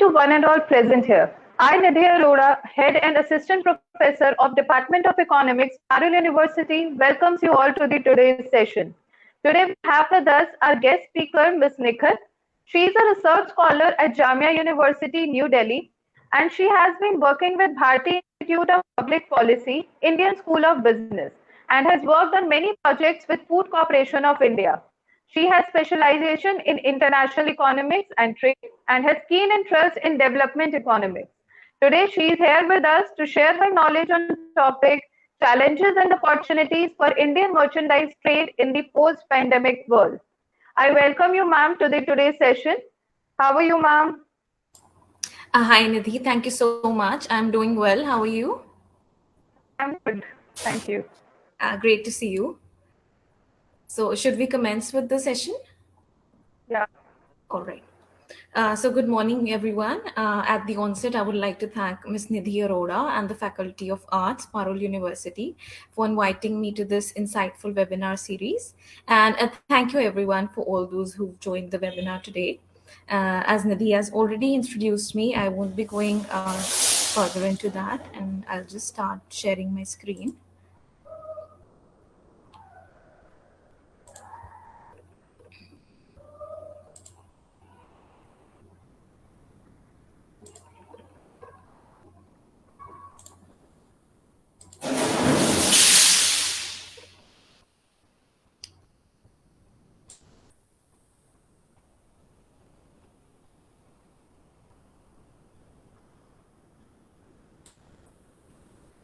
to one and all present here. I, Nidhi Arora, Head and Assistant Professor of Department of Economics, Parul University, welcomes you all to the today's session. Today we have with us our guest speaker, Ms. Nikhil. She is a research scholar at Jamia University, New Delhi, and she has been working with Bharati Institute of Public Policy, Indian School of Business, and has worked on many projects with Food Corporation of India. She has specialization in international economics and trade and has keen interest in development economics. Today, she is here with us to share her knowledge on the topic challenges and opportunities for Indian merchandise trade in the post-pandemic world. I welcome you, ma'am, to the today's session. How are you, ma'am? Hi, Nidhi. Thank you so much. I'm doing well. How are you? I'm good. Thank you. Great to see you. So, should we commence with the session? Yeah. All right. So, good morning, everyone. At the onset, I would like to thank Ms. Nidhi Arora and the Faculty of Arts, Parul University, for inviting me to this insightful webinar series. And thank you, everyone, for all those who've joined the webinar today. As Nidhi has already introduced me, I won't be going further into that, and I'll just start sharing my screen.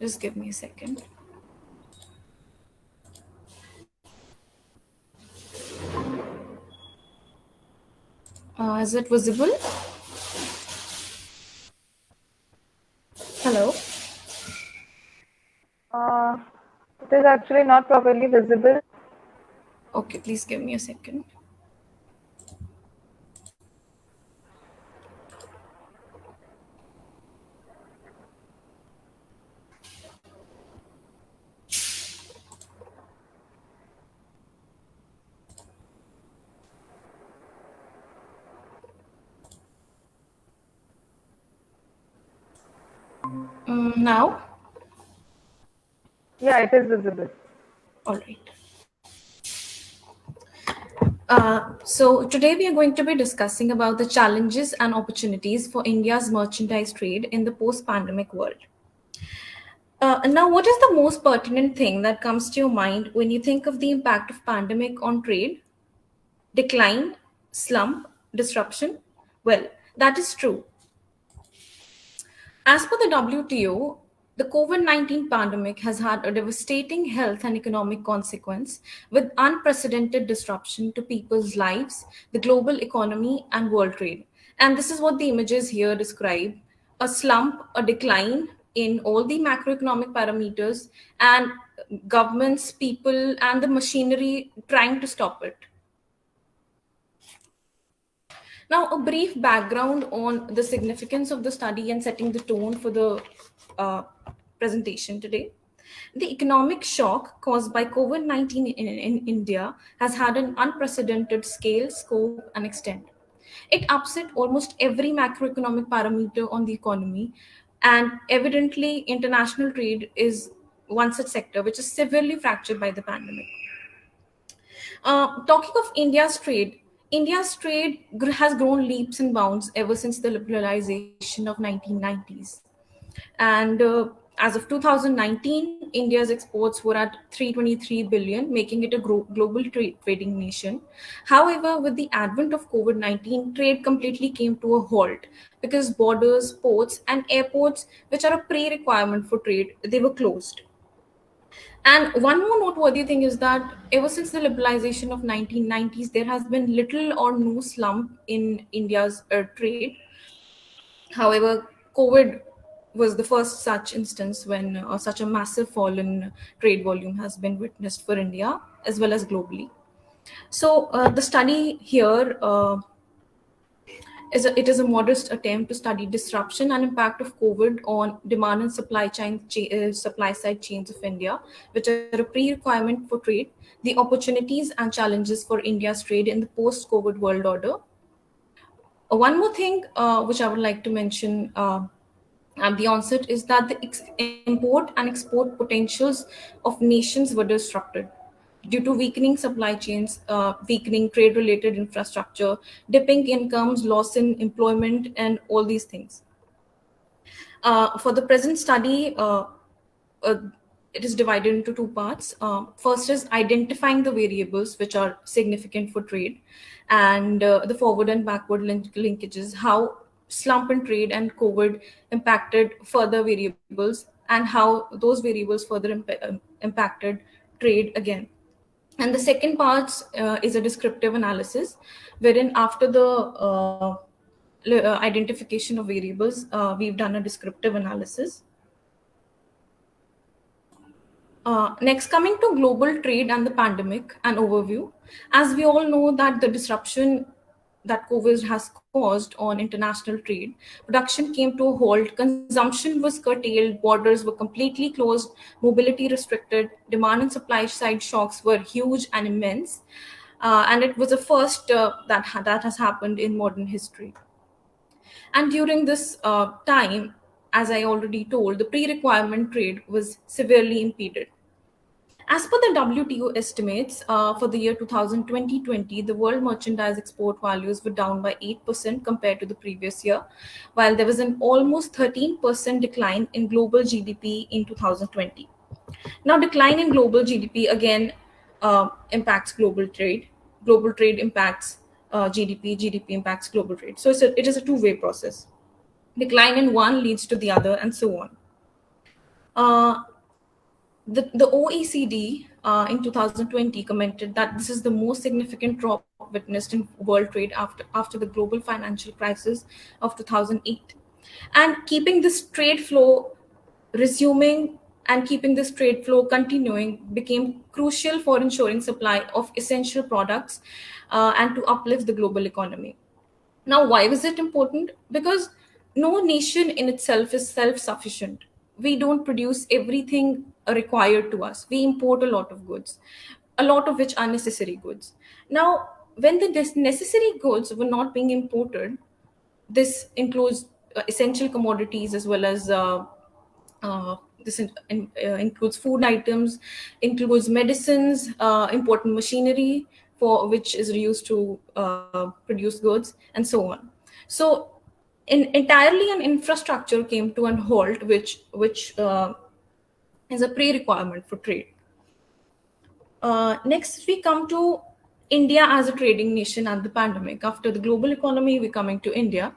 Just give me a second. Is it visible? Hello? Uh, it is actually not properly visible. Okay, please give me a second. Now? Yeah, it is visible. All right. So today we are going to be discussing about the challenges and opportunities for India's merchandise trade in the post-pandemic world. Now, what is the most pertinent thing that comes to your mind when you think of the impact of pandemic on trade? Decline, slump, disruption? Well, that is true. As per the WTO, the COVID 19 pandemic has had a devastating health and economic consequence with unprecedented disruption to people's lives, the global economy, and world trade. And this is what the images here describe: a slump, a decline in all the macroeconomic parameters, and governments, people, and the machinery trying to stop it. Now, a brief background on the significance of the study and setting the tone for the uh, presentation today. The economic shock caused by COVID 19 in India has had an unprecedented scale, scope, and extent. It upset almost every macroeconomic parameter on the economy, and evidently, international trade is one such sector which is severely fractured by the pandemic. Talking of India's trade has grown leaps and bounds ever since the liberalization of 1990s. And as of 2019, India's exports were at 323 billion, making it a global trading nation. However, with the advent of COVID-19, trade completely came to a halt because borders, ports, and airports, which are a pre-requirement for trade, they were closed. And one more noteworthy thing is that ever since the liberalization of 1990s, there has been little or no slump in India's trade. However, COVID was the first such instance when such a massive fall in trade volume has been witnessed for India as well as globally. So the study here it is a modest attempt to study disruption and impact of COVID on demand and supply side chains of India, which are a pre-requirement for trade, the opportunities and challenges for India's trade in the post-COVID world order. One more thing which I would like to mention at the onset is that the import and export potentials of nations were disrupted due to weakening supply chains, weakening trade related infrastructure, dipping incomes, loss in employment, and all these things. For the present study, uh, it is divided into two parts. First is identifying the variables which are significant for trade, and the forward and backward linkages, how slump in trade and COVID impacted further variables, and how those variables further impacted trade again. And the second part is a descriptive analysis, wherein after the identification of variables, we've done a descriptive analysis. Next, coming to global trade and the pandemic, an overview. As we all know that the disruption that COVID has caused on international trade, production came to a halt, consumption was curtailed, borders were completely closed, mobility restricted, demand and supply side shocks were huge and immense. And it was the first that has happened in modern history. And during this time, as I already told, the pre-requirement trade was severely impeded. As per the WTO estimates, for the year 2020, the world merchandise export values were down by 8% compared to the previous year, while there was an almost 13% decline in global GDP in 2020. Now, decline in global GDP again impacts global trade. Global trade impacts GDP, GDP impacts global trade. So it is a two-way process. Decline in one leads to the other, and so on. Uh, the OECD in 2020 commented that this is the most significant drop witnessed in world trade after the global financial crisis of 2008. And keeping this trade flow resuming and keeping this trade flow continuing became crucial for ensuring supply of essential products and to uplift the global economy. Now, why was it important? Because no nation in itself is self sufficient. We don't produce everything required to us. We import a lot of goods, a lot of which are necessary goods. Now, when the necessary goods were not being imported, this includes essential commodities as well as includes food items, includes medicines, important machinery for which is used to produce goods, and so on. So, entirely an infrastructure came to an halt, which is a pre-requirement for trade. Next, we come to India as a trading nation and the pandemic. After the global economy, we're coming to India.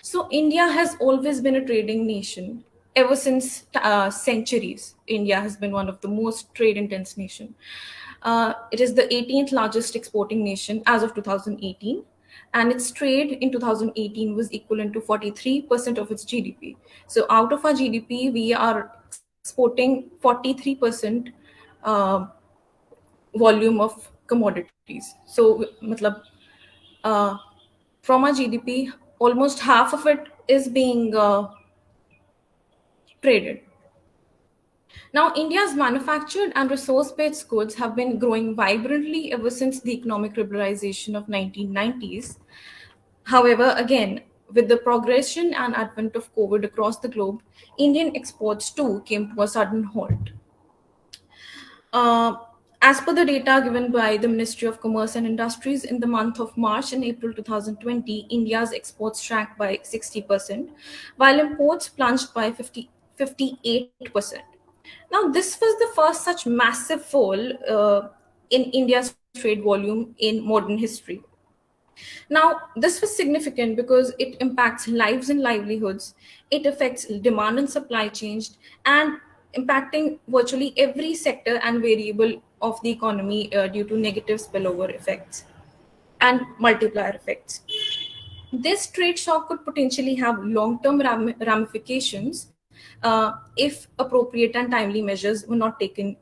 So India has always been a trading nation ever since centuries. India has been one of the most trade intense nation. It is the 18th largest exporting nation as of 2018, and its trade in 2018 was equivalent to 43% of its GDP. So out of our GDP, we are exporting 43% uh, volume of commodities. So, matlab, uh, from our GDP, almost half of it is being traded. Now, India's manufactured and resource-based goods have been growing vibrantly ever since the economic liberalization of 1990s. However, again, with the progression and advent of COVID across the globe, Indian exports too came to a sudden halt. Uh, as per the data given by the Ministry of Commerce and Industries in the month of March and April 2020, India's exports shrank by 60%, while imports plunged by 58%. Now, this was the first such massive fall in India's trade volume in modern history. Now, this was significant because it impacts lives and livelihoods, it affects demand and supply chains, and impacting virtually every sector and variable of the economy due to negative spillover effects and multiplier effects. This trade shock could potentially have long term ramifications if appropriate and timely measures were not taken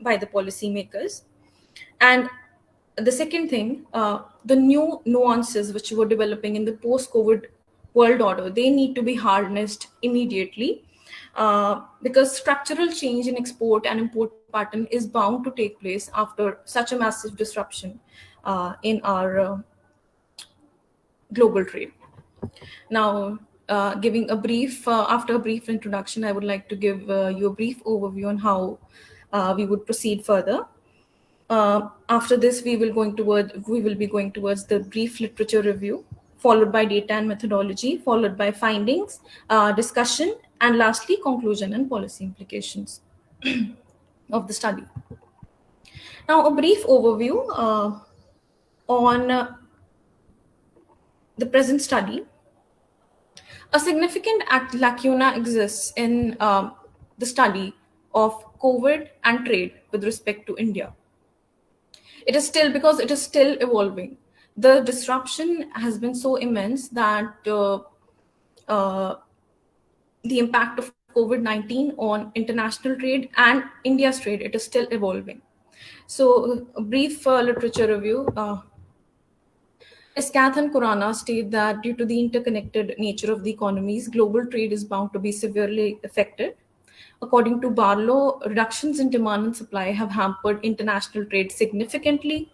by the policymakers. And the second thing, the new nuances which were developing in the post-COVID world order, they need to be harnessed immediately because structural change in export and import pattern is bound to take place after such a massive disruption in our global trade. Now, giving a brief, after a brief introduction, I would like to give you a brief overview on how we would proceed further. After this, we will be going towards the brief literature review, followed by data and methodology, followed by findings, discussion, and lastly, conclusion and policy implications of the study. Now, a brief overview on the present study. A significant lacuna exists in the study of COVID and trade with respect to India. It is still, because it is still evolving. The disruption has been so immense that the impact of COVID-19 on international trade and India's trade, it is still evolving. So a brief literature review. Iskath and Khurana state that due to the interconnected nature of the economies, global trade is bound to be severely affected. According to Barlow, reductions in demand and supply have hampered international trade significantly.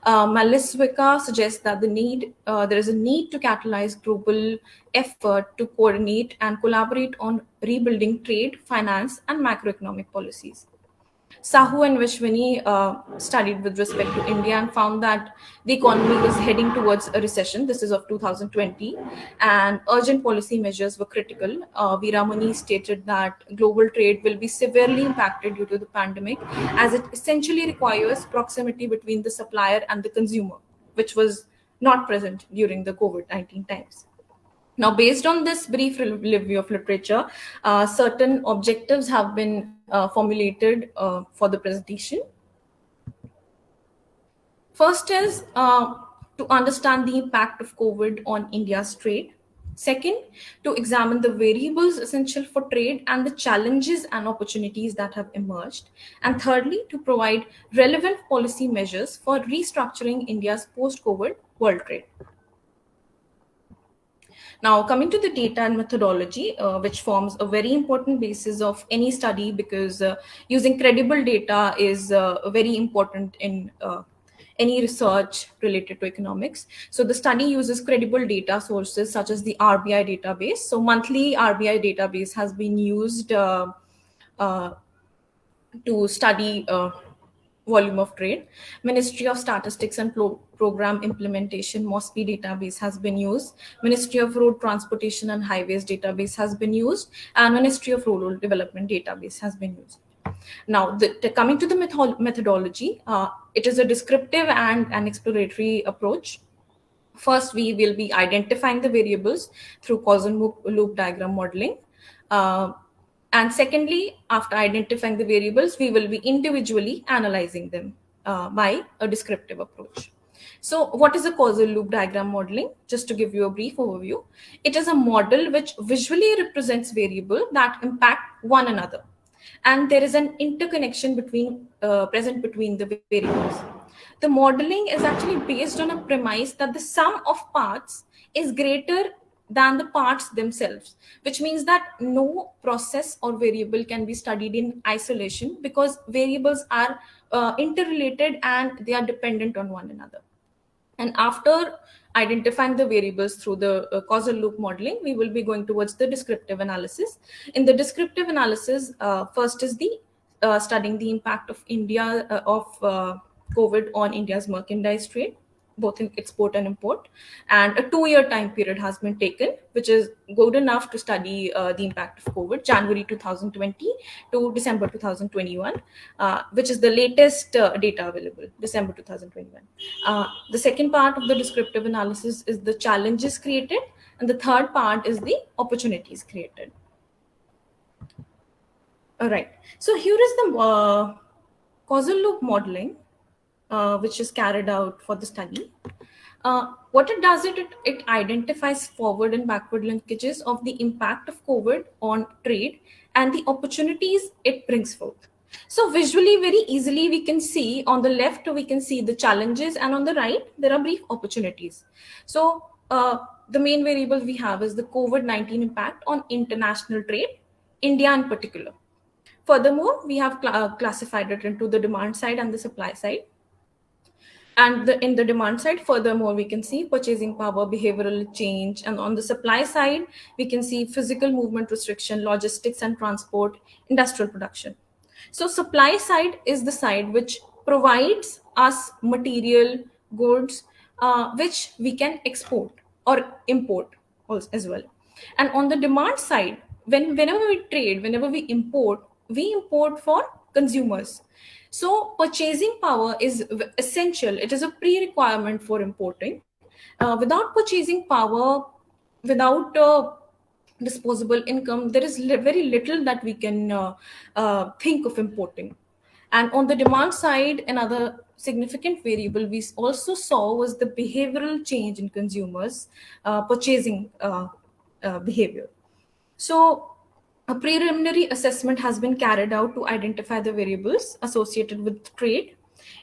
Maliswika suggests that there is a need to catalyze global effort to coordinate and collaborate on rebuilding trade, finance, and macroeconomic policies. Sahu and Vishwani studied with respect to India and found that the economy was heading towards a recession. This is of 2020, and urgent policy measures were critical. Veeramani stated that global trade will be severely impacted due to the pandemic, as it essentially requires proximity between the supplier and the consumer, which was not present during the COVID-19 times. Now, based on this brief review of literature, certain objectives have been formulated for the presentation. First is to understand the impact of COVID on India's trade. Second, to examine the variables essential for trade and the challenges and opportunities that have emerged. And thirdly, to provide relevant policy measures for restructuring India's post-COVID world trade. Now, coming to the data and methodology, which forms a very important basis of any study, because using credible data is very important in any research related to economics. So the study uses credible data sources such as the RBI database. So monthly RBI database has been used to study volume of trade. Ministry of Statistics and Program Implementation, MOSPI database has been used. Ministry of Road Transportation and Highways database has been used, and Ministry of Rural Development database has been used. Now, coming to the methodology, it is a descriptive and an exploratory approach. First, we will be identifying the variables through causal loop diagram modeling. And secondly, after identifying the variables, we will be individually analyzing them by a descriptive approach. So what is a causal loop diagram modeling? Just to give you a brief overview, it is a model which visually represents variables that impact one another. And there is an interconnection present between the variables. The modeling is actually based on a premise that the sum of parts is greater than the parts themselves, which means that no process or variable can be studied in isolation, because variables are interrelated and they are dependent on one another. And after identifying the variables through the causal loop modeling, we will be going towards the descriptive analysis. In the descriptive analysis, first is the studying the impact of COVID on India's merchandise trade, both in export and import, and a 2-year time period has been taken, which is good enough to study the impact of COVID, January 2020 to December 2021, which is the latest data available, December 2021. The second part of the descriptive analysis is the challenges created, and the third part is the opportunities created. All right, so here is the causal loop modeling, which is carried out for the study. What it does, it identifies forward and backward linkages of the impact of COVID on trade and the opportunities it brings forth. So visually, very easily, we can see on the left, we can see the challenges, and on the right, there are brief opportunities. So the main variable we have is the COVID-19 impact on international trade, India in particular. Furthermore, we have classified it into the demand side and the supply side. And in the demand side, furthermore, we can see purchasing power, behavioral change. And on the supply side, we can see physical movement restriction, logistics and transport, industrial production. So supply side is the side which provides us material goods, which we can export or import as well. And on the demand side, whenever we trade, whenever we import for consumers. So purchasing power is essential. It is a pre-requirement for importing. Without purchasing power, without disposable income, there is very little that we can think of importing. And on the demand side, another significant variable we also saw was the behavioral change in consumers' purchasing behavior. So, a preliminary assessment has been carried out to identify the variables associated with trade.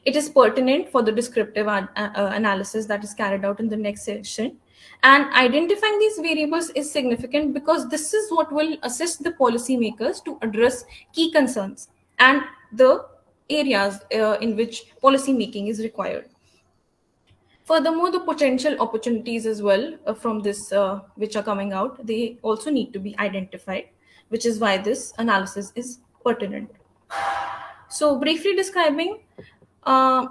It is pertinent for the descriptive analysis that is carried out in the next section. And identifying these variables is significant because this is what will assist the policymakers to address key concerns and the areas in which policy making is required. Furthermore, the potential opportunities as well from this, which are coming out, they also need to be identified, which is why this analysis is pertinent. So, briefly describing, uh,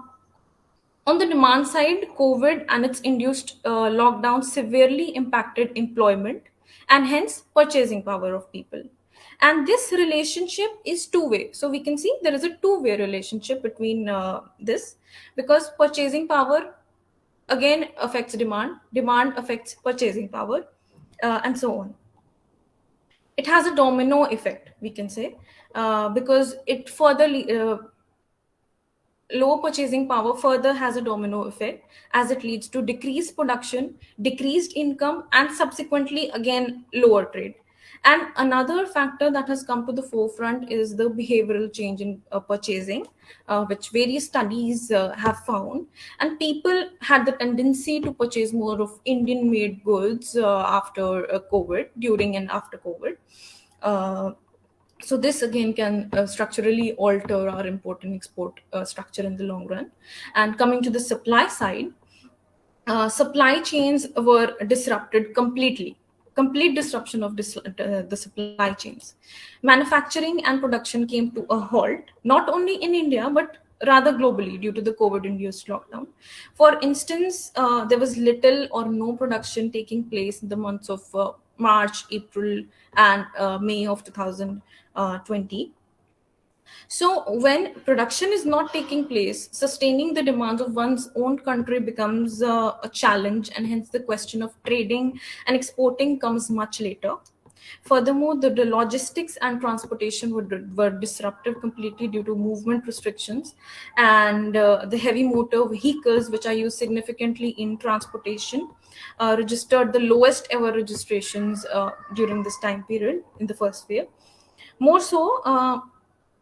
on the demand side, COVID and its induced lockdown severely impacted employment and hence purchasing power of people. And this relationship is two-way. So we can see there is a two-way relationship between this, because purchasing power again affects demand, demand affects purchasing power, and so on. It has a domino effect, we can say, because it further low purchasing power further has a domino effect as it leads to decreased production, decreased income, and subsequently again lower trade. And another factor that has come to the forefront is the behavioral change in purchasing, which various studies have found. And people had the tendency to purchase more of Indian made goods after COVID, during and after COVID. So this again can structurally alter our import and export structure in the long run. And coming to the supply side, supply chains were disrupted completely. Complete disruption of the supply chains. Manufacturing and production came to a halt, not only in India, but rather globally due to the COVID-induced lockdown. For instance, there was little or no production taking place in the months of March, April, and May of 2020. So, when production is not taking place, sustaining the demands of one's own country becomes a challenge, and hence the question of trading and exporting comes much later. Furthermore, the logistics and transportation were disrupted completely due to movement restrictions, and the heavy motor vehicles, which are used significantly in transportation, registered the lowest ever registrations during this time period in the first wave. More so,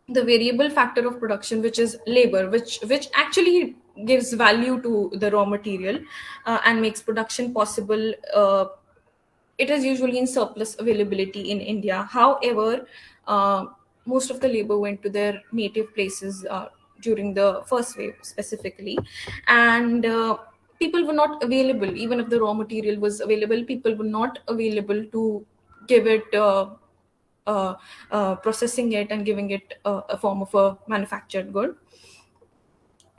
the variable factor of production, which is labor, which actually gives value to the raw material and makes production possible. It is usually in surplus availability in India. However, most of the labor went to their native places during the first wave specifically, and people were not available. Even if the raw material was available, people were not available to give it. Processing it and giving it a form of a manufactured good.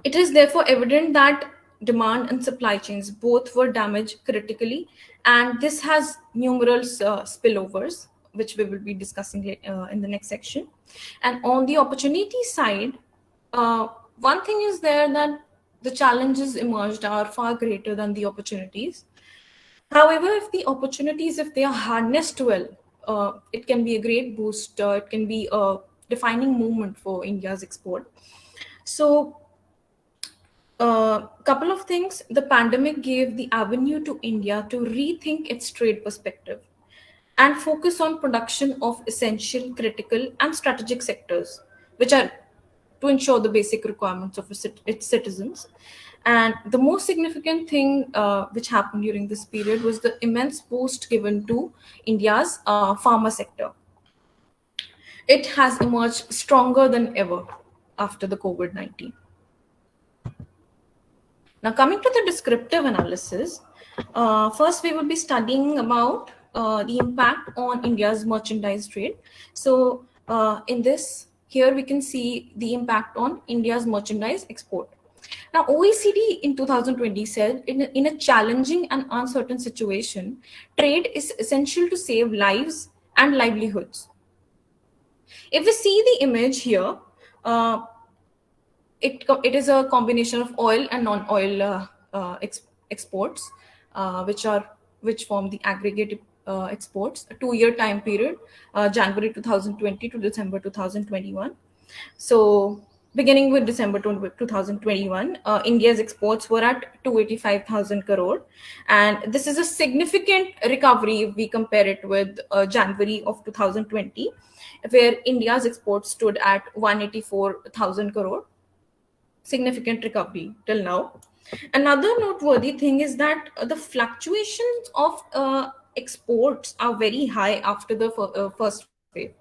It is therefore evident that demand and supply chains both were damaged critically, and this has numerous spillovers, which we will be discussing in the next section. And on the opportunity side, one thing is there that the challenges emerged are far greater than the opportunities. However, if the opportunities, if they are harnessed well, it can be a great boost. It can be a defining moment for India's export. So, a couple of things. The pandemic gave the avenue to India to rethink its trade perspective and focus on production of essential, critical, and strategic sectors, which are to ensure the basic requirements of its citizens. And the most significant thing which happened during this period was the immense boost given to India's pharma sector. It has emerged stronger than ever after the COVID-19. Now, coming to the descriptive analysis, first we will be studying about the impact on India's merchandise trade. So, in this, here we can see the impact on India's merchandise export. Now, OECD in 2020 said, in a challenging and uncertain situation, trade is essential to save lives and livelihoods. If we see the image here, uh, it is a combination of oil and non-oil exports, which form the aggregate exports. A 2-year time period, January 2020 to December 2021. So, beginning with December 2021, India's exports were at 285,000 crore, and this is a significant recovery if we compare it with January of 2020, where India's exports stood at 184,000 crore. Significant recovery till now. Another noteworthy thing is that the fluctuations of exports are very high after the first wave.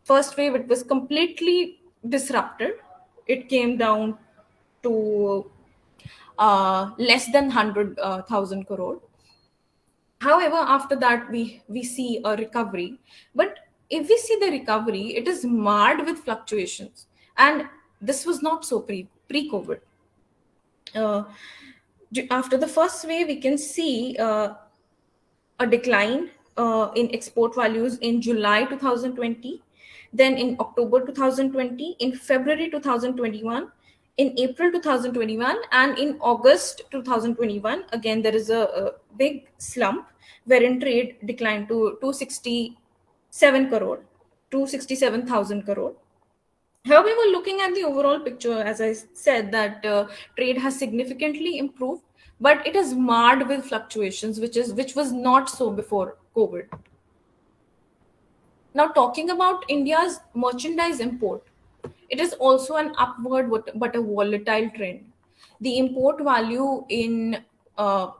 First wave, it was completely disrupted. It came down to less than 100,000 crore. However, after that, we see a recovery. But if we see the recovery, it is marred with fluctuations. And this was not so pre-COVID. After the first wave, we can see a decline in export values in July 2020, then in October 2020, in February 2021, in April 2021, and in August 2021. Again, there is a big slump wherein trade declined to 267,000 crore. However, looking at the overall picture, as I said, that trade has significantly improved, but it is marred with fluctuations, which was not so before COVID. Now, talking about India's merchandise import, it is also an upward but a volatile trend. The import value in the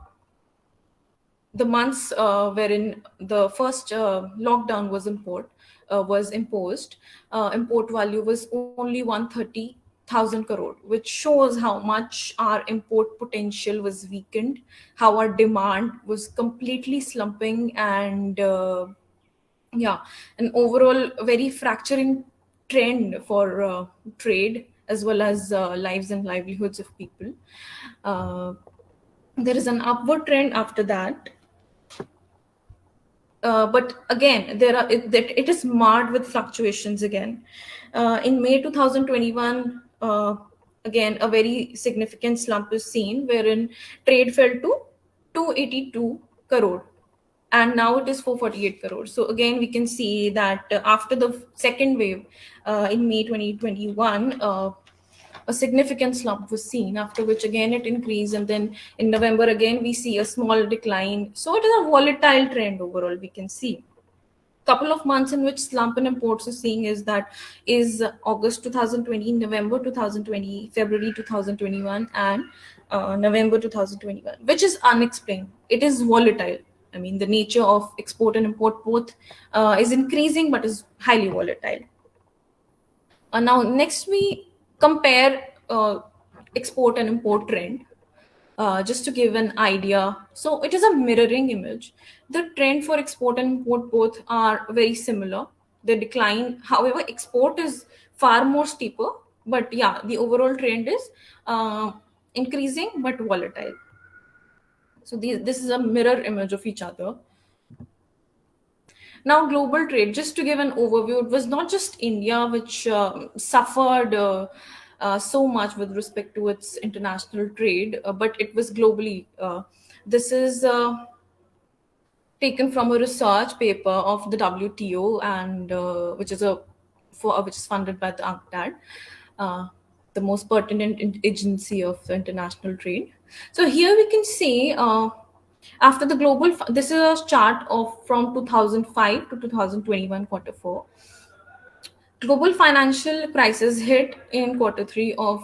months wherein the first lockdown was imposed, import value was only 130,000 crore, which shows how much our import potential was weakened, how our demand was completely slumping, and an overall very fracturing trend for trade as well as lives and livelihoods of people. There is an upward trend after that. But again, it is marred with fluctuations again. In May 2021, again, a very significant slump is seen, wherein trade fell to 282 crore. And now it is 448 crores. So again, we can see that after the second wave in May 2021, a significant slump was seen, after which again it increased, and then in November again we see a small decline. So it is a volatile trend overall, we can see. Couple of months in which slump in imports is seeing is August 2020, November 2020, February 2021, and November 2021, which is unexplained. It is volatile. I mean, the nature of export and import both is increasing, but is highly volatile. Now, next we compare export and import trend, just to give an idea. So it is a mirroring image. The trend for export and import both are very similar. The decline, however, export is far more steeper, but yeah, the overall trend is increasing but volatile. So this is a mirror image of each other. Now, global trade, just to give an overview, it was not just India which suffered so much with respect to its international trade, but it was globally. This is taken from a research paper of the WTO, and which is funded by the UNCTAD, the most pertinent agency of international trade. So here we can see. After the global, this is a chart of from 2005 to 2021 quarter 4. Global financial crisis hit in quarter 3 of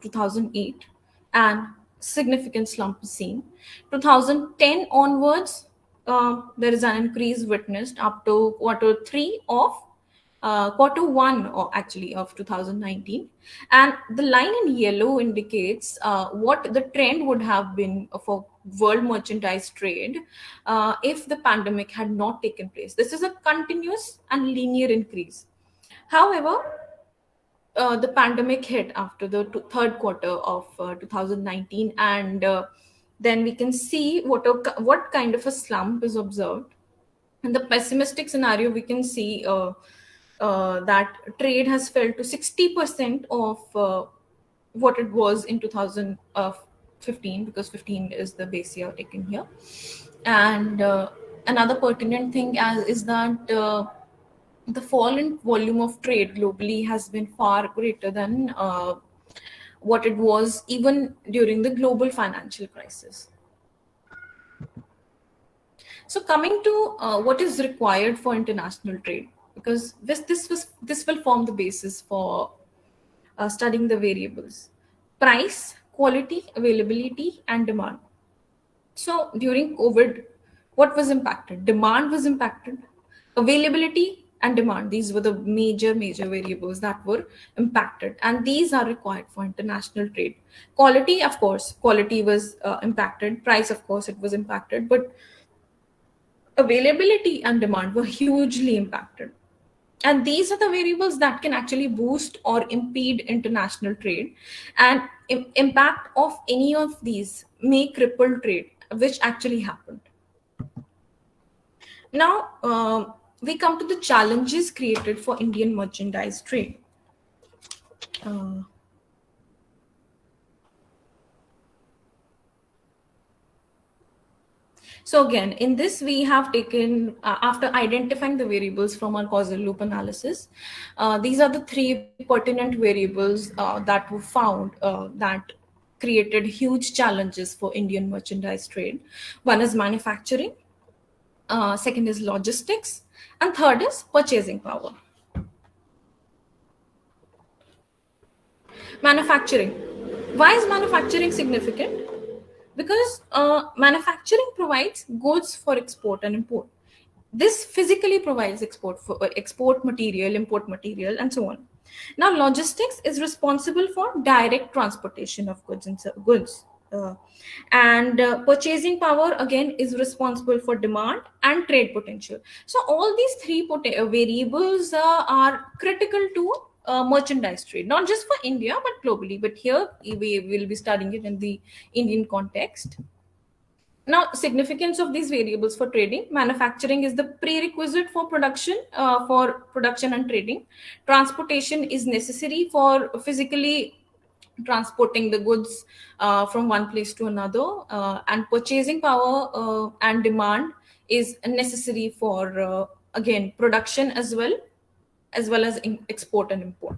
2008, and significant slump is seen. 2010 onwards, there is an increase witnessed up to quarter 3 of Quarter 1 or actually of 2019, and the line in yellow indicates what the trend would have been for world merchandise trade if the pandemic had not taken place. This is a continuous and linear increase. However, the pandemic hit after the third quarter of 2019, and then we can see what kind of a slump is observed. In the pessimistic scenario, we can see that trade has fell to 60% of what it was in 2015, because 15 is the base year taken here. And another pertinent thing is that the fall in volume of trade globally has been far greater than what it was even during the global financial crisis. So coming to what is required for international trade, because this will form the basis for studying the variables: price, quality, availability, and demand. So during COVID, what was impacted? Demand was impacted. Availability and demand, these were the major variables that were impacted, and these are required for international trade. Quality, of course, quality was impacted. Price, of course, it was impacted, but availability and demand were hugely impacted. And these are the variables that can actually boost or impede international trade, and impact of any of these may cripple trade, which actually happened. Now we come to the challenges created for Indian merchandise trade. So again, in this we have taken, after identifying the variables from our causal loop analysis, these are the three pertinent variables that were found that created huge challenges for Indian merchandise trade. One is manufacturing, second is logistics, and third is purchasing power. Manufacturing. Why is manufacturing significant? Because manufacturing provides goods for export and import. This physically provides export material, import material, and so on. Now, logistics is responsible for direct transportation of goods and goods. And purchasing power again is responsible for demand and trade potential. So all these three variables are critical to merchandise trade, not just for India but globally. But here we will be studying it in the Indian context. Now, significance of these variables for trading: manufacturing is the prerequisite for production and trading. Transportation is necessary for physically transporting the goods from one place to another, and purchasing power and demand is necessary for again production as well as export and import.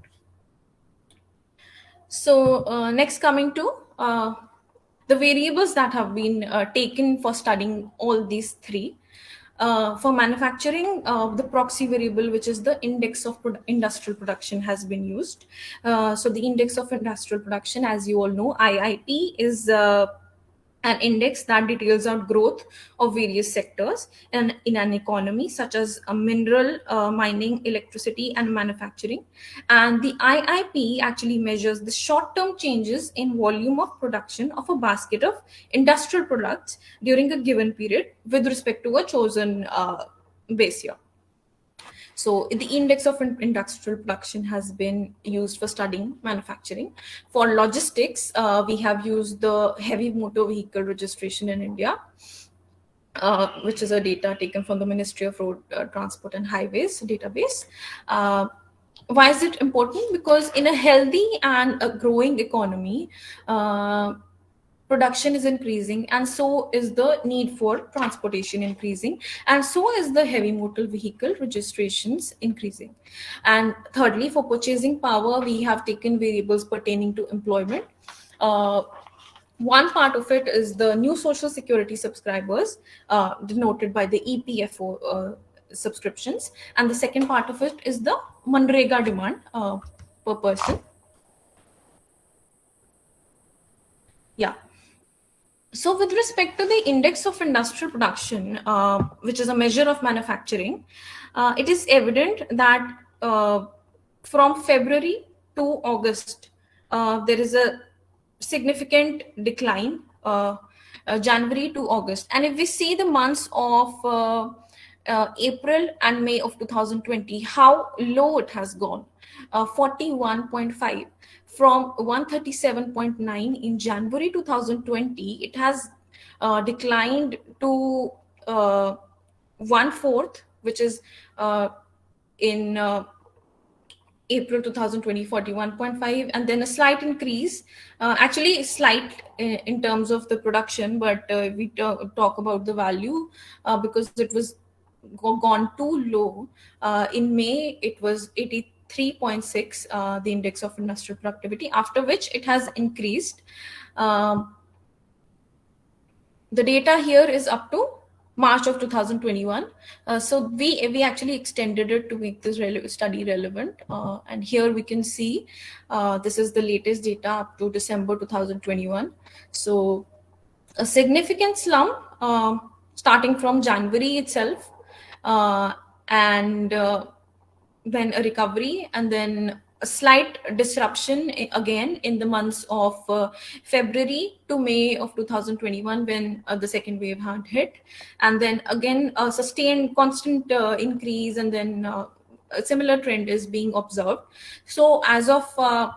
So next, coming to the variables that have been taken for studying all these three. For manufacturing, the proxy variable, which is the index of industrial production, has been used. So the index of industrial production, as you all know, IIP, is an index that details out growth of various sectors in an economy, such as mineral, mining, electricity, and manufacturing. And the IIP actually measures the short-term changes in volume of production of a basket of industrial products during a given period with respect to a chosen base year. So the index of industrial production has been used for studying manufacturing. For logistics, we have used the heavy motor vehicle registration in India, which is a data taken from the Ministry of Road Transport and Highways database. Why is it important? Because in a healthy and a growing economy, production is increasing, and so is the need for transportation increasing, and so is the heavy motor vehicle registrations increasing. And thirdly, for purchasing power, we have taken variables pertaining to employment. One part of it is the new social security subscribers, denoted by the EPFO subscriptions, and the second part of it is the Manrega demand per person. Yeah. So with respect to the index of industrial production, which is a measure of manufacturing, it is evident that from February to August, there is a significant decline, January to August. And if we see the months of April and May of 2020, how low it has gone, 41.5. From 137.9 in January 2020, it has declined to 1/4, which is in April 2020, 41.5, and then a slight increase, actually slight in terms of the production, but we talk about the value because it was gone too low. In May, it was 83.6, the index of industrial productivity, after which it has increased. The data here is up to March of 2021. So we actually extended it to make this study relevant. And here we can see this is the latest data up to December 2021. So a significant slump starting from January itself, and then a recovery, and then a slight disruption again in the months of February to May of 2021, when the second wave had hit, and then again a sustained constant increase, and then a similar trend is being observed. So as of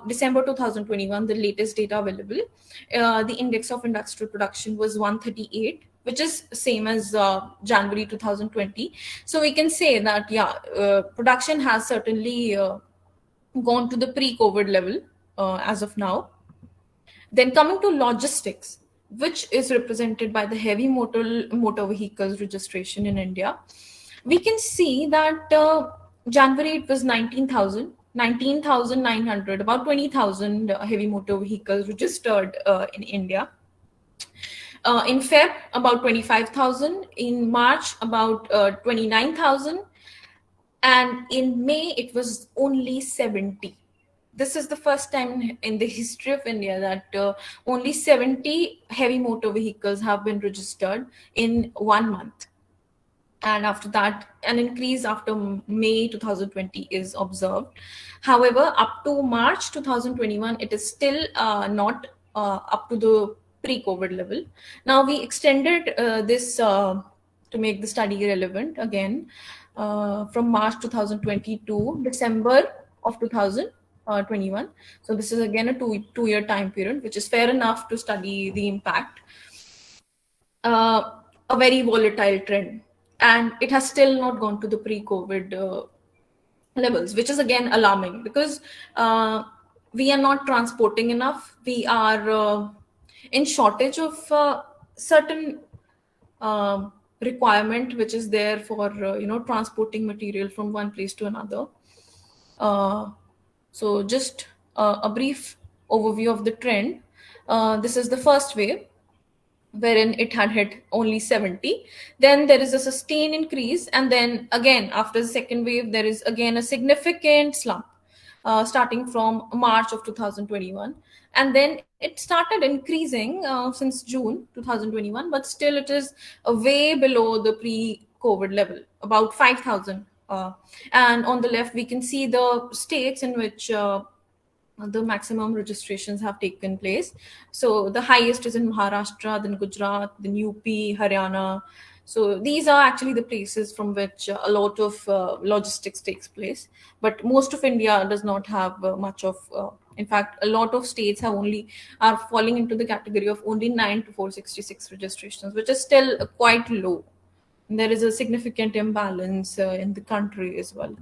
December 2021, the latest data available, the index of industrial production was 138, which is same as January 2020. So we can say that, production has certainly gone to the pre-COVID level as of now. Then coming to logistics, which is represented by the heavy motor vehicles registration in India, we can see that January it was 19,900, about 20,000 heavy motor vehicles registered in India. In Feb, about 25,000. In March, about 29,000. And in May, it was only 70. This is the first time in the history of India that only 70 heavy motor vehicles have been registered in 1 month. And after that, an increase after May 2020 is observed. However, up to March 2021, it is still not up to the pre-COVID level. Now, we extended this to make the study relevant again from March 2020 to December of 2021. So this is again a two-year time period, which is fair enough to study the impact. A very volatile trend, and it has still not gone to the pre-COVID levels, which is again alarming, because we are not transporting enough. We are in shortage of certain requirement which is there for transporting material from one place to another. So just a brief overview of the trend. This is the first wave, wherein it had hit only 70. Then there is a sustained increase, and then again after the second wave there is again a significant slump starting from March of 2021, and then it started increasing since June 2021, but still it is way below the pre-COVID level, about 5,000. And on the left we can see the states in which the maximum registrations have taken place. So the highest is in Maharashtra, then Gujarat, then UP, Haryana. So these are actually the places from which a lot of logistics takes place. But most of India does not have much of, in fact, a lot of states are falling into the category of only 9 to 466 registrations, which is still quite low. And there is a significant imbalance in the country as well.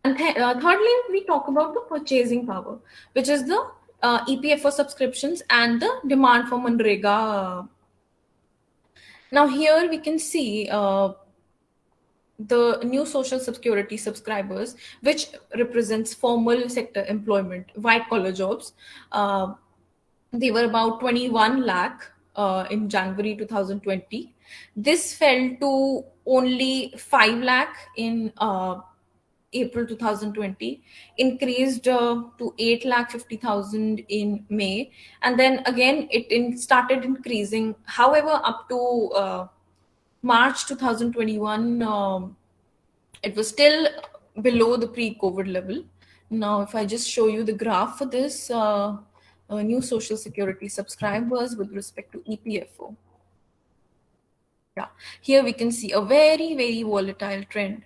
And thirdly, we talk about the purchasing power, which is the EPFO subscriptions and the demand for Manrega. Now here we can see the new social security subscribers, which represents formal sector employment, white collar jobs. They were about 21 lakh in January 2020. This fell to only 5 lakh in April 2020, increased to 8,50,000 in May, and then again it started increasing. However, up to March 2021, it was still below the pre-COVID level. Now, if I just show you the graph for this new social security subscribers with respect to EPFO. Yeah, here we can see a very, very volatile trend.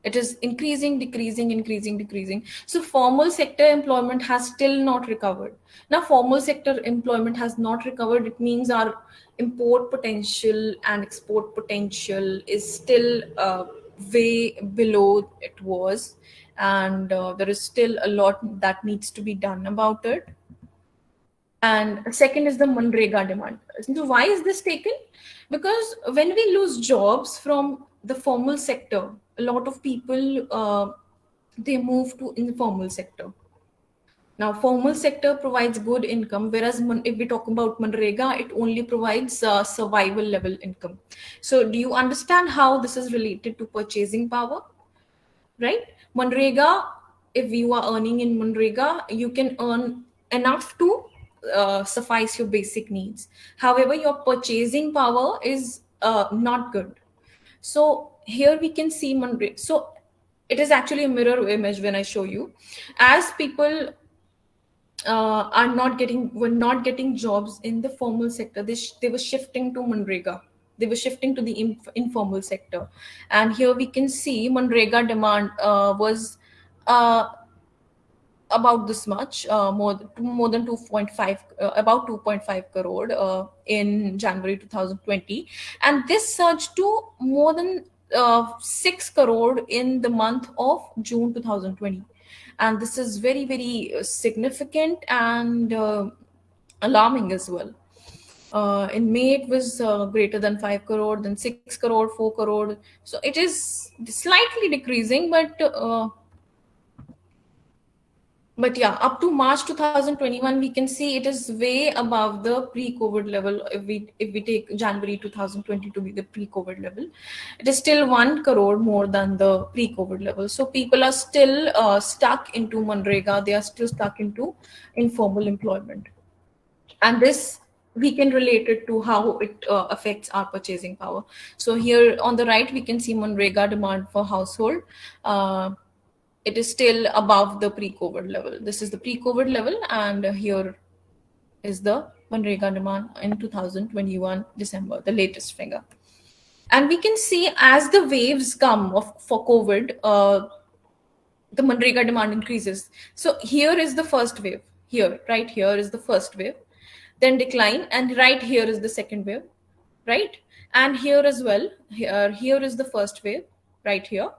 It is increasing, decreasing, increasing, decreasing. So formal sector employment has still not recovered. Now, formal sector employment has not recovered. It means our import potential and export potential is still way below it was. And there is still a lot that needs to be done about it. And second is the Manrega demand. So why is this taken? Because when we lose jobs from the formal sector, a lot of people they move to informal sector. Now, formal sector provides good income, whereas if we talk about Manrega, it only provides survival level income. So, do you understand how this is related to purchasing power? Right? Manrega, if you are earning in Manrega, you can earn enough to suffice your basic needs. However, your purchasing power is not good. So here we can see Manrega. So it is actually a mirror image when I show you. As people were not getting jobs in the formal sector, they were shifting to Manrega. They were shifting to the informal sector. And here we can see Manrega demand was about this much, more than 2.5, about 2.5 crore in January 2020, and this surged to more than 6 crore in the month of June 2020. And this is very, very significant and alarming as well. In May, it was greater than 5 crore, then 6 crore, 4 crore. So it is slightly decreasing, but yeah, up to March 2021, we can see it is way above the pre-COVID level. If we take January 2020 to be the pre-COVID level, it is still 1 crore more than the pre-COVID level. So people are still stuck into Manrega. They are still stuck into informal employment, and this we can relate it to how it affects our purchasing power. So here on the right, we can see Manrega demand for household. It is still above the pre-COVID level. This is the pre-COVID level, and here is the Manrega demand in 2021 December, the latest figure. And we can see as the waves come for COVID, the Manrega demand increases. So here is the first wave. Right here is the first wave, then decline, and right here is the second wave, right? And here as well, here is the first wave, right here,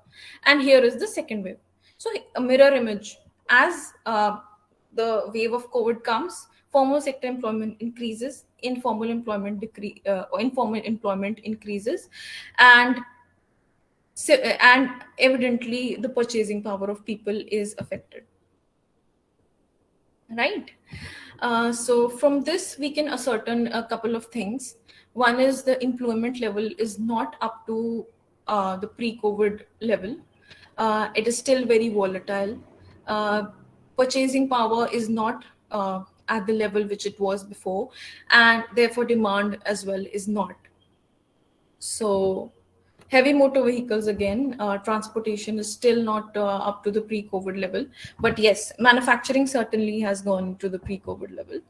and here is the second wave. So a mirror image. As the wave of COVID comes, formal sector employment increases, informal employment increases, and evidently the purchasing power of people is affected. Right? So from this, we can ascertain a couple of things. One is the employment level is not up to the pre-COVID level. It is still very volatile. Purchasing power is not at the level which it was before, and therefore demand as well is not. So heavy motor vehicles, again, transportation is still not up to the pre-COVID level. But yes, manufacturing certainly has gone to the pre-COVID level.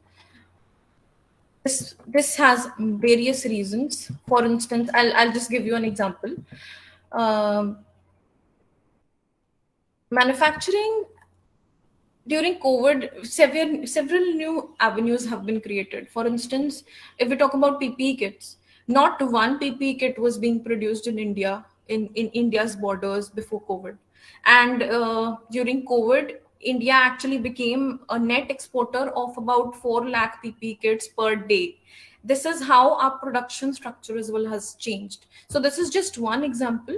This has various reasons. For instance, I'll just give you an example. Manufacturing during COVID, several new avenues have been created. For instance, if we talk about PPE kits, not one PPE kit was being produced in India, in India's borders before COVID. And during COVID, India actually became a net exporter of about 4 lakh PPE kits per day. This is how our production structure as well has changed. So this is just one example,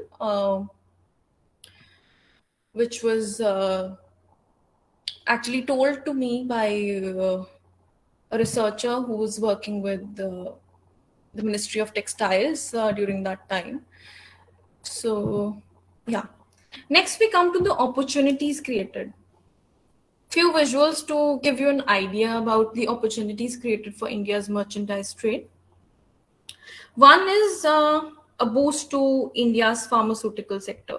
which was actually told to me by a researcher who was working with the Ministry of Textiles during that time. So, yeah. Next, we come to the opportunities created. Few visuals to give you an idea about the opportunities created for India's merchandise trade. One is a boost to India's pharmaceutical sector,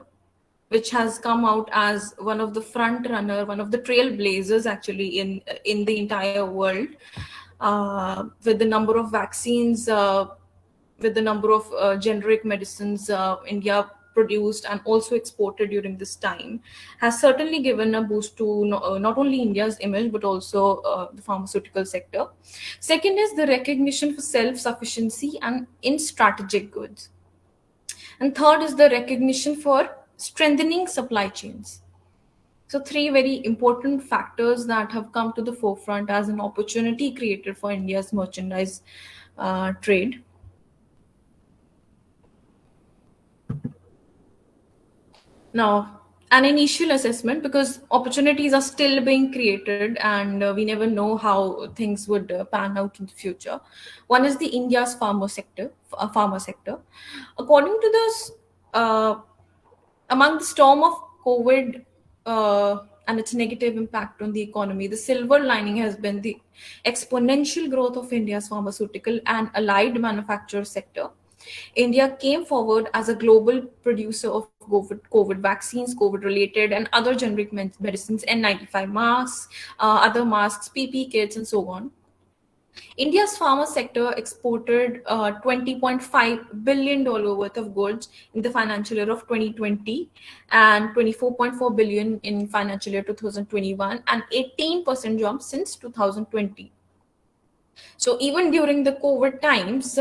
which has come out as one of the front runner, one of the trailblazers actually in the entire world, with the number of vaccines, with the number of generic medicines India produced and also exported during this time, has certainly given a boost to not only India's image but also the pharmaceutical sector. Second is the recognition for self-sufficiency and in strategic goods. And third is the recognition for strengthening supply chains. So three very important factors that have come to the forefront as an opportunity created for India's merchandise trade. Now, an initial assessment, because opportunities are still being created and we never know how things would pan out in the future. One is the India's pharma sector. According to this, among the storm of COVID and its negative impact on the economy, the silver lining has been the exponential growth of India's pharmaceutical and allied manufacturer sector. India came forward as a global producer of COVID vaccines, COVID-related and other generic medicines, N95 masks, other masks, PP kits, and so on. India's pharma sector exported $20.5 billion worth of goods in the financial year of 2020 and $24.4 billion in financial year 2021, an 18% jump since 2020. So even during the COVID times,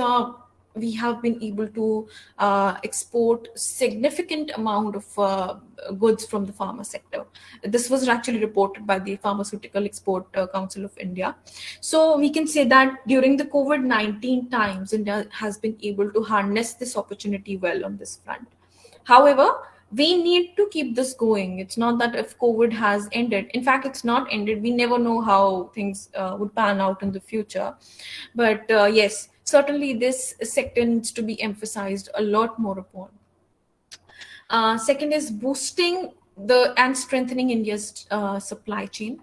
we have been able to export significant amount of goods from the pharma sector. This was actually reported by the Pharmaceutical Export Council of India. So we can say that during the COVID-19 times, India has been able to harness this opportunity well on this front. However, we need to keep this going. It's not that if COVID has ended. In fact, it's not ended. We never know how things would pan out in the future. But yes, certainly this sector needs to be emphasized a lot more upon. Second is boosting and strengthening India's supply chain.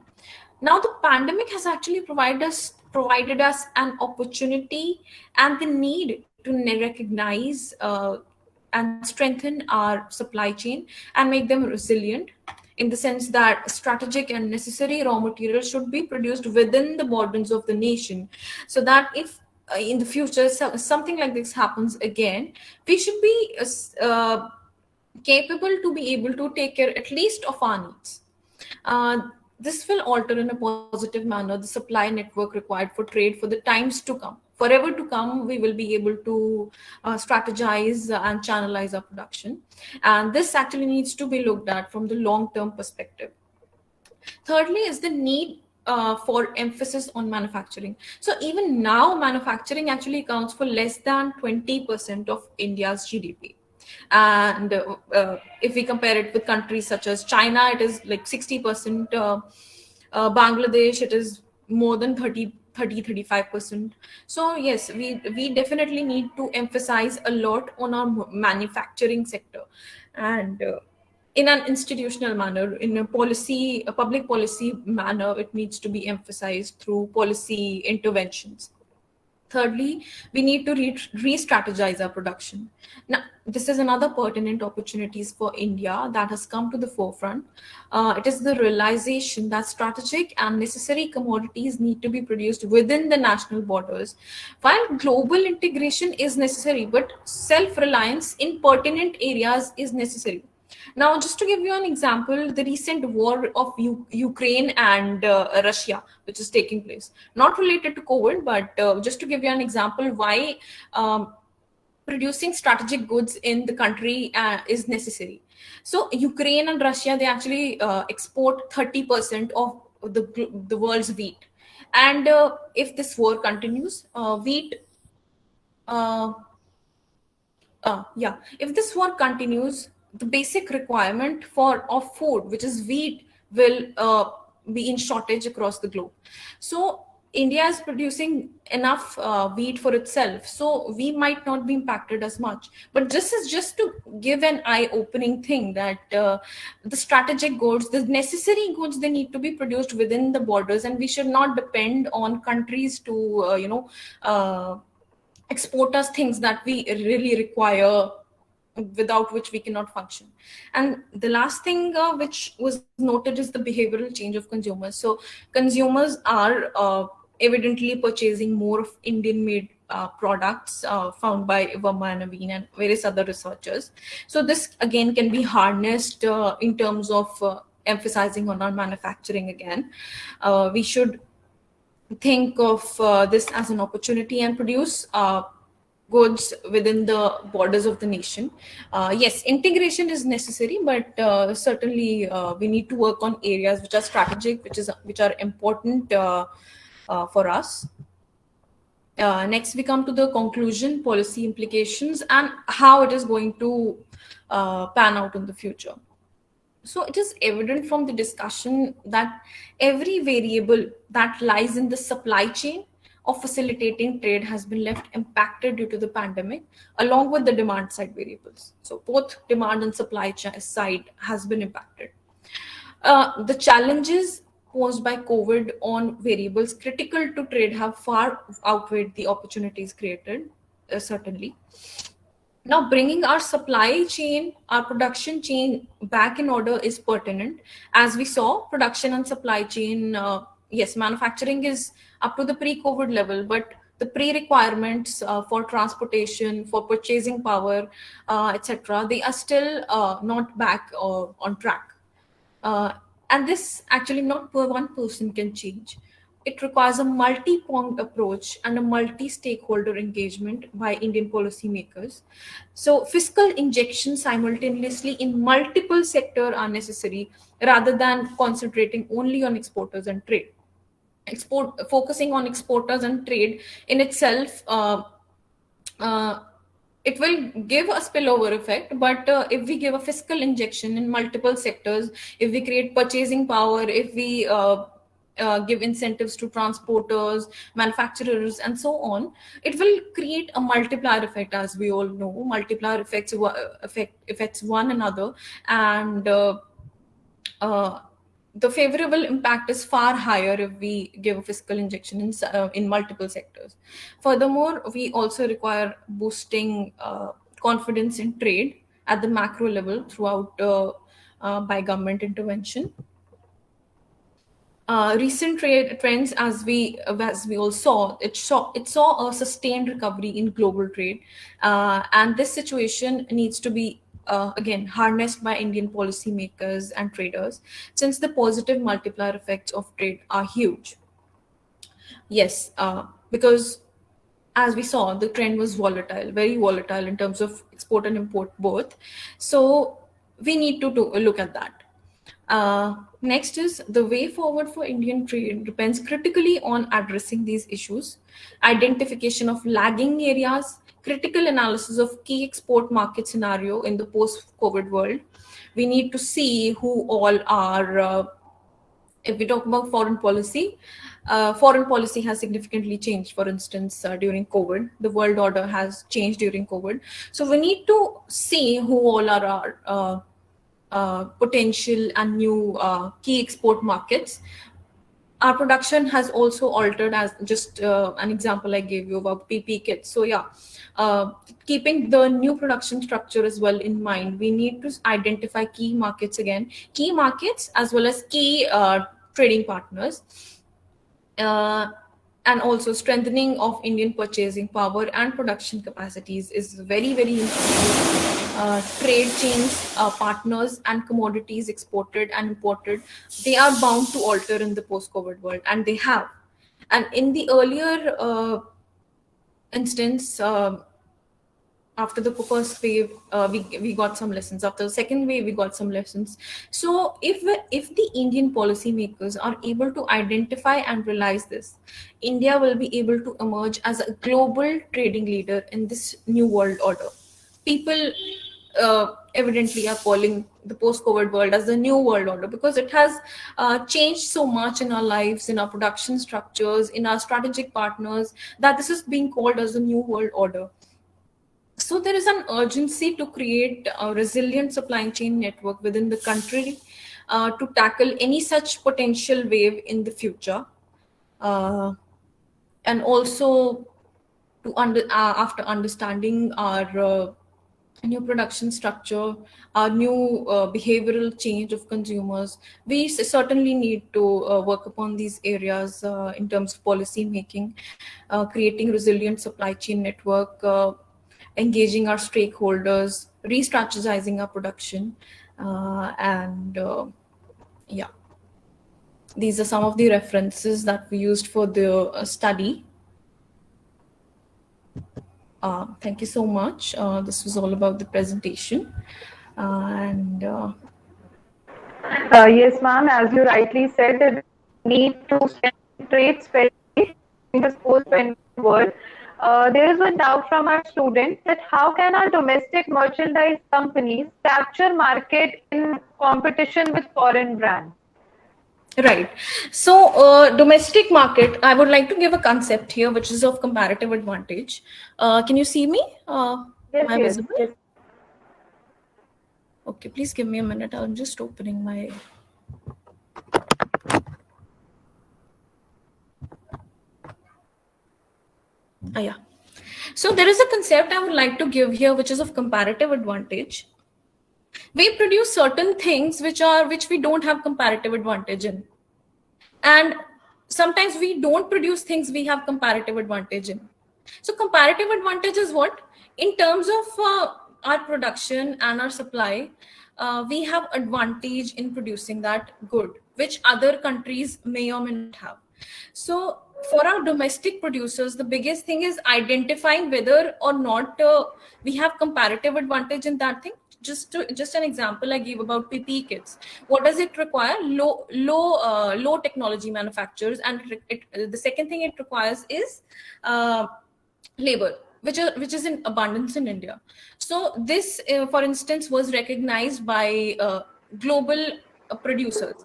Now, the pandemic has actually provided us an opportunity and the need to recognize and strengthen our supply chain and make them resilient, in the sense that strategic and necessary raw materials should be produced within the borders of the nation, so that if in the future something like this happens again, we should be capable to be able to take care at least of our needs. This will alter in a positive manner the supply network required for trade for the times to come. Forever to come, we will be able to strategize and channelize our production. And this actually needs to be looked at from the long-term perspective. Thirdly is the need for emphasis on manufacturing. So even now, manufacturing actually accounts for less than 20% of India's GDP. And if we compare it with countries such as China, it is like 60%. Bangladesh, it is more than 35%. So yes, we definitely need to emphasize a lot on our manufacturing sector, and in an institutional manner, in a public policy manner, it needs to be emphasized through policy interventions. Thirdly, we need to re-strategize our production. Now, this is another pertinent opportunities for India that has come to the forefront. It is the realization that strategic and necessary commodities need to be produced within the national borders. While global integration is necessary, but self-reliance in pertinent areas is necessary. Now, just to give you an example, the recent war of Ukraine and Russia, which is taking place, not related to COVID, but just to give you an example why producing strategic goods in the country is necessary. So Ukraine and Russia, they actually export 30% of the world's wheat. And if this war continues, if this war continues, the basic requirement of food, which is wheat, will be in shortage across the globe. So India is producing enough wheat for itself, so we might not be impacted as much. But this is just to give an eye-opening thing that the strategic goods, the necessary goods, they need to be produced within the borders, and we should not depend on countries to export us things that we really require without which we cannot function. And the last thing which was noted is the behavioral change of consumers. So consumers are evidently purchasing more of Indian made products found by Verma and Naveen and various other researchers. So this again can be harnessed in terms of emphasizing on our manufacturing again. We should think of this as an opportunity and produce goods within the borders of the nation. Yes, integration is necessary, but certainly we need to work on areas which are strategic, which are important for us. Next, we come to the conclusion, policy implications, and how it is going to pan out in the future. So it is evident from the discussion that every variable that lies in the supply chain of facilitating trade has been left impacted due to the pandemic, along with the demand side variables. So both demand and supply side has been impacted. The challenges posed by COVID on variables critical to trade have far outweighed the opportunities created, certainly. Now, bringing our supply chain, our production chain back in order is pertinent. As we saw, production and supply chain, yes, manufacturing is up to the pre-COVID level, but the pre-requirements for transportation, for purchasing power, etc., they are still not back on track. And this actually not per one person can change. It requires a multi-pronged approach and a multi-stakeholder engagement by Indian policymakers. So fiscal injections simultaneously in multiple sectors are necessary rather than concentrating only on exporters and trade. Focusing on exporters and trade in itself, uh, it will give a spillover effect, but if we give a fiscal injection in multiple sectors, if we create purchasing power, if we give incentives to transporters, manufacturers, and so on, it will create a multiplier effect. As we all know, multiplier affects one another, and the favorable impact is far higher if we give a fiscal injection in multiple sectors. Furthermore, we also require boosting confidence in trade at the macro level throughout by government intervention. Recent trade trends, as we all saw, it saw a sustained recovery in global trade, and this situation needs to be again harnessed by Indian policymakers and traders, since the positive multiplier effects of trade are huge. Yes, because as we saw, the trend was volatile, very volatile in terms of export and import both. So we need to look at that. Next is the way forward for Indian trade depends critically on addressing these issues, identification of lagging areas, critical analysis of key export market scenario in the post-COVID world. We need to see who all are, if we talk about foreign policy has significantly changed. For instance, during COVID, the world order has changed during COVID. So we need to see who all are our potential and new key export markets. Our production has also altered, as just an example I gave you about PP kits. So yeah, keeping the new production structure as well in mind, we need to identify key markets as well as key trading partners. And also strengthening of Indian purchasing power and production capacities is very, very important. Trade chains, partners, and commodities exported and imported, they are bound to alter in the post-COVID world, and they have. And in the earlier instance, after the first wave, we got some lessons. After the second wave, we got some lessons. So if the Indian policymakers are able to identify and realize this, India will be able to emerge as a global trading leader in this new world order. People evidently are calling the post-COVID world as the new world order because it has changed so much in our lives, in our production structures, in our strategic partners, that this is being called as the new world order. So there is an urgency to create a resilient supply chain network within the country to tackle any such potential wave in the future. And also to after understanding our new production structure, our new behavioral change of consumers. We certainly need to work upon these areas in terms of policy making, creating resilient supply chain network, engaging our stakeholders, re-strategizing our production, and yeah, these are some of the references that we used for the study. Thank you so much. This was all about the presentation. And Yes, ma'am, as you rightly said, that we need to strengthen trade specially in this post-pandemic world. There is a doubt from our students that how can our domestic merchandise companies capture market in competition with foreign brands? right. So, domestic market, I would like to give a concept here, which is of comparative advantage. Can you see me? Am I Yes, visible? yes. Okay, please give me a minute. I'm just opening my. Yeah. So there is a concept I would like to give here, which is of comparative advantage. We produce certain things which we don't have comparative advantage in, and sometimes we don't produce things we have comparative advantage in. So comparative advantage is what, in terms of our production and our supply, we have advantage in producing that good which other countries may or may not have. So for our domestic producers, the biggest thing is identifying whether or not we have comparative advantage in that thing. Just an example I gave about PPE kits. What does it require? Low technology manufacturers, and the second thing it requires is labor, which is in abundance in India. So this, for instance, was recognized by global producers.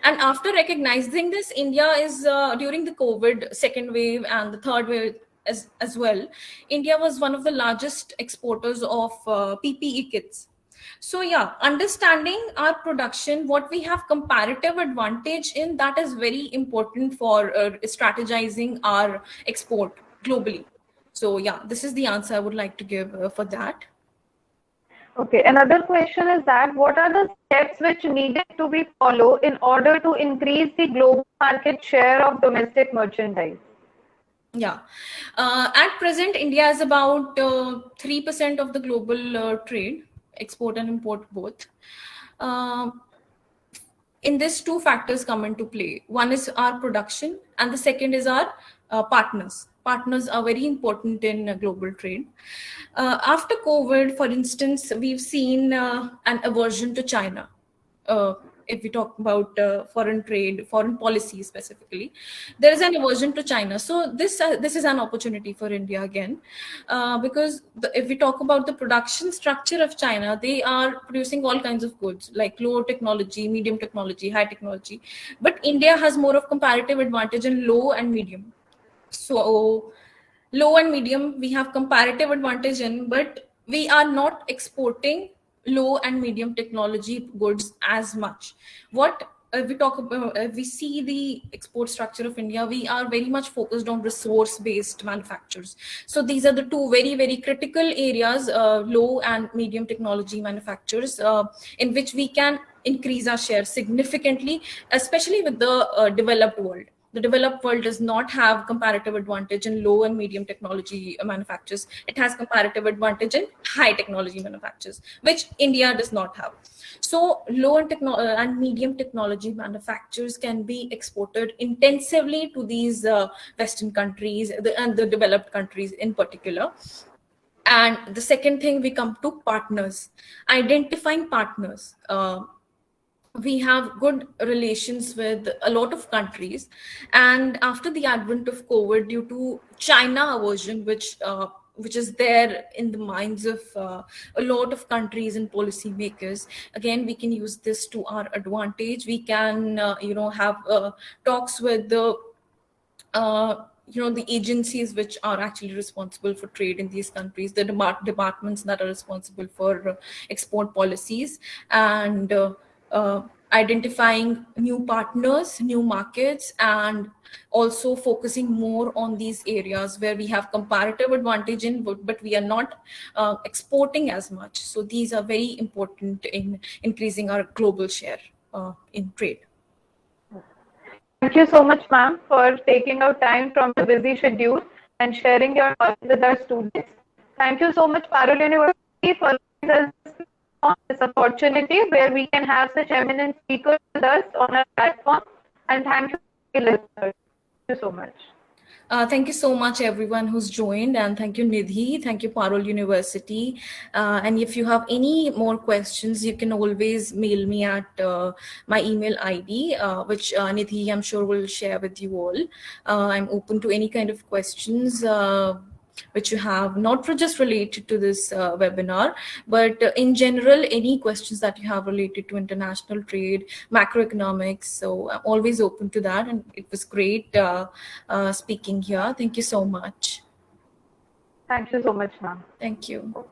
And after recognizing this, India is during the COVID second wave and the third wave as well, India was one of the largest exporters of PPE kits. So yeah, understanding our production, what we have comparative advantage in, that is very important for strategizing our export globally. So yeah, this is the answer I would like to give for that. Okay, another question is that what are the steps which needed to be followed in order to increase the global market share of domestic merchandise? Yeah. At present, India is about 3% of the global trade, export and import both. Uh, in this, two factors come into play. One is our production, and the second is our partners. Partners are very important in global trade. After COVID, for instance, we've seen an aversion to China. If we talk about foreign trade, foreign policy specifically, there is an aversion to China. So this is an opportunity for India again, because if we talk about the production structure of China, they are producing all kinds of goods like low technology, medium technology, high technology, but India has more of comparative advantage in low and medium. So low and medium we have comparative advantage in, but we are not exporting low and medium technology goods as much. What we talk about, we see the export structure of India, we are very much focused on resource based manufacturers. So these are the two very very critical areas, low and medium technology manufacturers, in which we can increase our share significantly, especially with the developed world. The developed world does not have comparative advantage in low and medium technology manufacturers. It has comparative advantage in high technology manufacturers, which India does not have. So low and medium technology manufacturers can be exported intensively to these Western countries and the developed countries in particular. And the second thing, we come to partners, identifying partners. We have good relations with a lot of countries, and after the advent of COVID, due to China aversion, which is there in the minds of a lot of countries and policymakers, again we can use this to our advantage. We can have talks with the the agencies which are actually responsible for trade in these countries, the departments that are responsible for export policies, and identifying new partners, new markets, and also focusing more on these areas where we have comparative advantage in, but we are not exporting as much. So these are very important in increasing our global share in trade. Thank you so much, ma'am, for taking out time from your busy schedule and sharing your knowledge with our students. Thank you so much, Parul University, for giving us this opportunity where we can have such eminent speakers with us on our platform. And thank you, listeners. Thank you so much. Thank you so much, everyone who's joined, and thank you, Nidhi. Thank you, Parul University. And if you have any more questions, you can always mail me at my email ID, which Nidhi, I'm sure, will share with you all. I'm open to any kind of questions which you have, not just related to this webinar, but in general, any questions that you have related to international trade, macroeconomics. So I'm always open to that. And it was great speaking here. Thank you so much. Thank you so much, ma'am. Thank you.